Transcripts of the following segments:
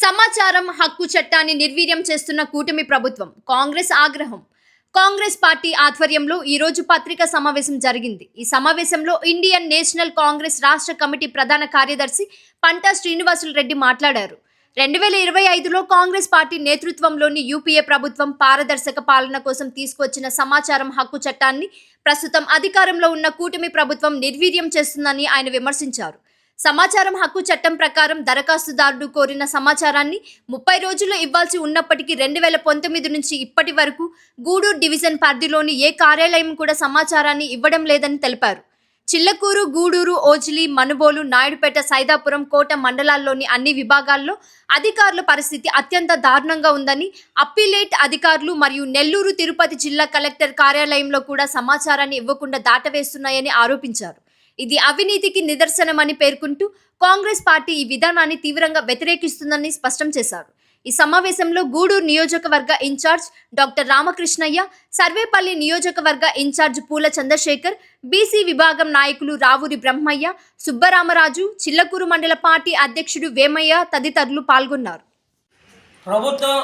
సమాచారం హక్కు చట్టాన్ని నిర్వీర్యం చేస్తున్న కూటమి ప్రభుత్వం కాంగ్రెస్ ఆగ్రహం. కాంగ్రెస్ పార్టీ ఆధ్వర్యంలో ఈ రోజు పత్రికా సమావేశం జరిగింది. ఈ సమావేశంలో ఇండియన్ నేషనల్ కాంగ్రెస్ రాష్ట్ర కమిటీ ప్రధాన కార్యదర్శి పంటా శ్రీనివాసులు రెడ్డి మాట్లాడారు. 2025లో కాంగ్రెస్ పార్టీ నేతృత్వంలోని యూపీఏ ప్రభుత్వం పారదర్శక పాలన కోసం తీసుకొచ్చిన సమాచారం హక్కు చట్టాన్ని ప్రస్తుతం అధికారంలో ఉన్న కూటమి ప్రభుత్వం నిర్వీర్యం చేస్తుందని ఆయన విమర్శించారు. సమాచారం హక్కు చట్టం ప్రకారం దరఖాస్తుదారుడు కోరిన సమాచారాన్ని 30 రోజుల్లో ఇవ్వాల్సి ఉన్నప్పటికీ 2019 నుంచి ఇప్పటి వరకు గూడూరు డివిజన్ పరిధిలోని ఏ కార్యాలయం కూడా సమాచారాన్ని ఇవ్వడం లేదని తెలిపారు. చిల్లకూరు, గూడూరు, ఓజిలి, మనుబోలు, నాయుడుపేట, సైదాపురం, కోట మండలాల్లోని అన్ని విభాగాల్లో అధికారుల పరిస్థితి అత్యంత దారుణంగా ఉందని, అప్పీలేట్ అధికారులు మరియు నెల్లూరు, తిరుపతి జిల్లా కలెక్టర్ కార్యాలయంలో కూడా సమాచారాన్ని ఇవ్వకుండా దాటవేస్తున్నాయని ఆరోపించారు. ఇది అవినీతికి నిదర్శనమని పేర్కొంటూ కాంగ్రెస్ పార్టీ ఈ విధానాన్ని తీవ్రంగా వ్యతిరేకిస్తుందని స్పష్టం చేశారు. ఈ సమావేశంలో గూడూరు నియోజకవర్గ ఇన్ఛార్జ్ డాక్టర్ రామకృష్ణయ్య, సర్వేపల్లి నియోజకవర్గ ఇన్ఛార్జ్ పూల చంద్రశేఖర్, బీసీ విభాగం నాయకులు రావూరి బ్రహ్మయ్య, సుబ్బరామరాజు, చిల్లకూరు మండల పార్టీ అధ్యక్షుడు వేమయ్య తదితరులు పాల్గొన్నారు. ప్రభుత్వం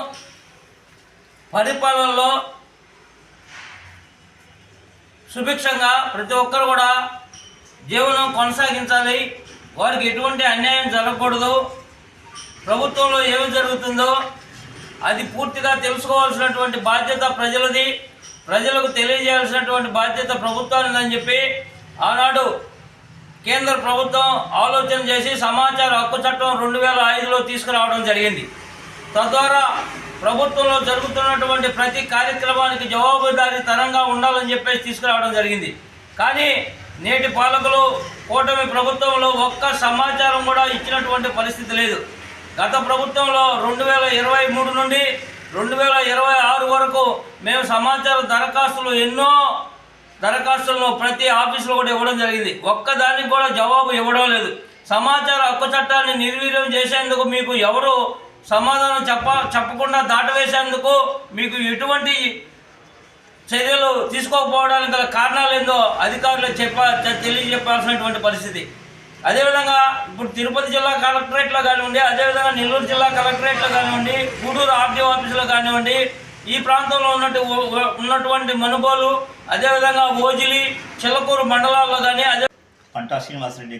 పరిపాలనలో సుభిక్షంగా ప్రతి ఒక్కరు కూడా జీవనం కొనసాగించాలి. వారికి ఎటువంటి అన్యాయం జరగకూడదు. ప్రభుత్వంలో ఏమి జరుగుతుందో అది పూర్తిగా తెలుసుకోవాల్సినటువంటి బాధ్యత ప్రజలది. ప్రజలకు తెలియజేయాల్సినటువంటి బాధ్యత ప్రభుత్వానిదని చెప్పి ఆనాడు కేంద్ర ప్రభుత్వం ఆలోచన చేసి సమాచార హక్కు చట్టం 2005లో తీసుకురావడం జరిగింది. తద్వారా ప్రభుత్వంలో జరుగుతున్నటువంటి ప్రతి కార్యక్రమానికి జవాబుదారీతనంగా ఉండాలని చెప్పేసి తీసుకురావడం జరిగింది. కానీ నేటి పాలకులు కూటమి ప్రభుత్వంలో ఒక్క సమాచారం కూడా ఇచ్చినటువంటి పరిస్థితి లేదు. గత ప్రభుత్వంలో 2023 నుండి 2026 వరకు మేము సమాచార ఎన్నో దరఖాస్తులను ప్రతి ఆఫీసులో కూడా ఇవ్వడం జరిగింది. ఒక్కదానికి కూడా జవాబు ఇవ్వడం లేదు. సమాచార హక్కు చట్టాన్ని నిర్వీర్యం చేసేందుకు మీకు ఎవరు సమాధానం చెప్పకుండా దాటవేసేందుకు మీకు ఎటువంటి చర్యలు తీసుకోకపోవడానికి గల కారణాలు ఏందో అధికారులు తెలియజెప్పాల్సినటువంటి పరిస్థితి. అదేవిధంగా ఇప్పుడు తిరుపతి జిల్లా కలెక్టరేట్లో కానివ్వండి, అదేవిధంగా నెల్లూరు జిల్లా కలెక్టరేట్లో కానివ్వండి, గూడూరు ఆర్టీఓ ఆఫీసులో కానివ్వండి, ఈ ప్రాంతంలో ఉన్నటువంటి మనుబోలు, అదేవిధంగా ఓజిలి, చిల్లకూరు మండలాల్లో కానీ పంటా శ్రీనివాసరెడ్డి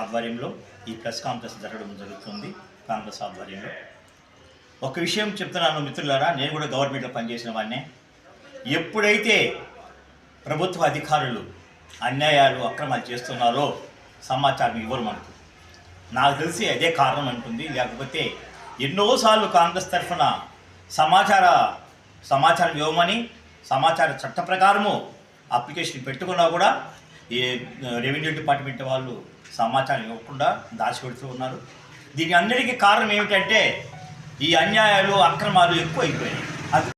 ఆధ్వర్యంలో ఈ ప్రెస్ కాన్ఫరెన్స్ జరుగుతుంది. కాంగ్రెస్ ఆధ్వర్యంలో ఒక విషయం చెప్తున్నాను మిత్రులారా, నేను కూడా గవర్నమెంట్లో పనిచేసిన వాడినే. ఎప్పుడైతే ప్రభుత్వ అధికారులు అన్యాయాలు అక్రమాలు చేస్తున్నారో సమాచారం ఇవ్వరు మనకు. నాకు తెలిసి అదే కారణం అంటుంది. లేకపోతే ఎన్నోసార్లు కాంగ్రెస్ తరఫున సమాచారం ఇవ్వమని సమాచార చట్ట ప్రకారము అప్లికేషన్ పెట్టుకున్నా కూడా ఈ రెవెన్యూ డిపార్ట్మెంట్ వాళ్ళు సమాచారం ఇవ్వకుండా దాచిపెడుతూ ఉన్నారు. దీని అన్నిటికీ కారణం ఏమిటంటే ఈ అన్యాయాలు అక్రమాలు ఎక్కువ అయిపోయాయి.